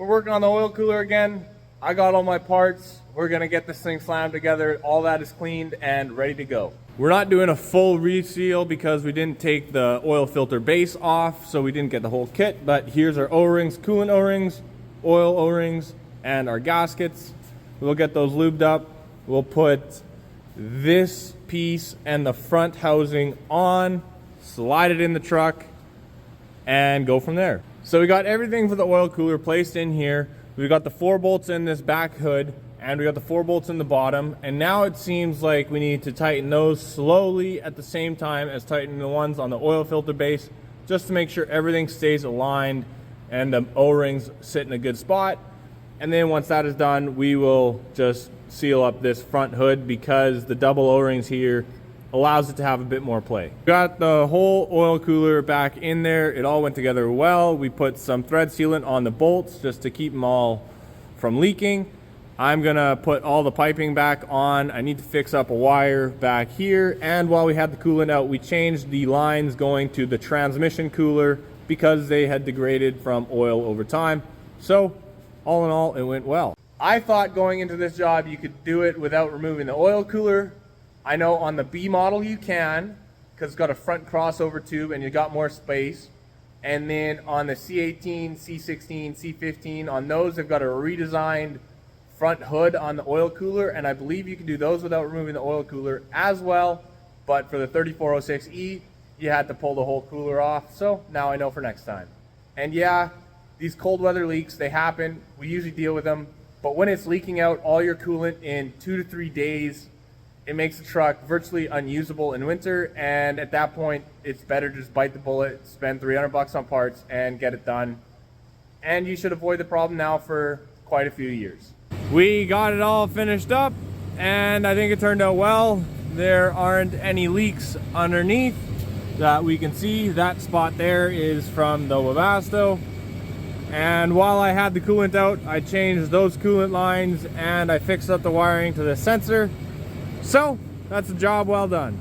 we're working on the oil cooler again. I got all my parts. We're gonna get this thing slammed together. All that is cleaned and ready to go. We're not doing a full reseal because we didn't take the oil filter base off, so we didn't get the whole kit. But here's our O-rings, coolant O-rings, oil O-rings, and our gaskets. We'll get those lubed up. We'll put this piece and the front housing on, slide it in the truck, and go from there. So we got everything for the oil cooler placed in here. We got the 4 bolts in this back hood, and we got the 4 bolts in the bottom. And now it seems like we need to tighten those slowly at the same time as tightening the ones on the oil filter base, just to make sure everything stays aligned and the O-rings sit in a good spot. And then once that is done, we will just seal up this front hood because the double O-rings here allows it to have a bit more play. Got the whole oil cooler back in there. It all went together well. We put some thread sealant on the bolts just to keep them all from leaking. I'm gonna put all the piping back on. I need to fix up a wire back here. And while we had the coolant out, we changed the lines going to the transmission cooler because they had degraded from oil over time. So all in all, it went well. I thought going into this job you could do it without removing the oil cooler. I know on the B model you can, because it's got a front crossover tube and you got more space. And then on the C18, C16, C15, on those they've got a redesigned front hood on the oil cooler, and I believe you can do those without removing the oil cooler as well. But for the 3406E, you had to pull the whole cooler off. So now I know for next time. And yeah, these cold weather leaks, they happen. We usually deal with them. But when it's leaking out all your coolant in 2 to 3 days, it makes the truck virtually unusable in winter. And at that point, it's better to just bite the bullet, spend $300 on parts, and get it done. And you should avoid the problem now for quite a few years. We got it all finished up, and I think it turned out well. There aren't any leaks underneath that we can see. That spot there is from the Webasto. And while I had the coolant out, I changed those coolant lines and I fixed up the wiring to the sensor. So that's a job well done.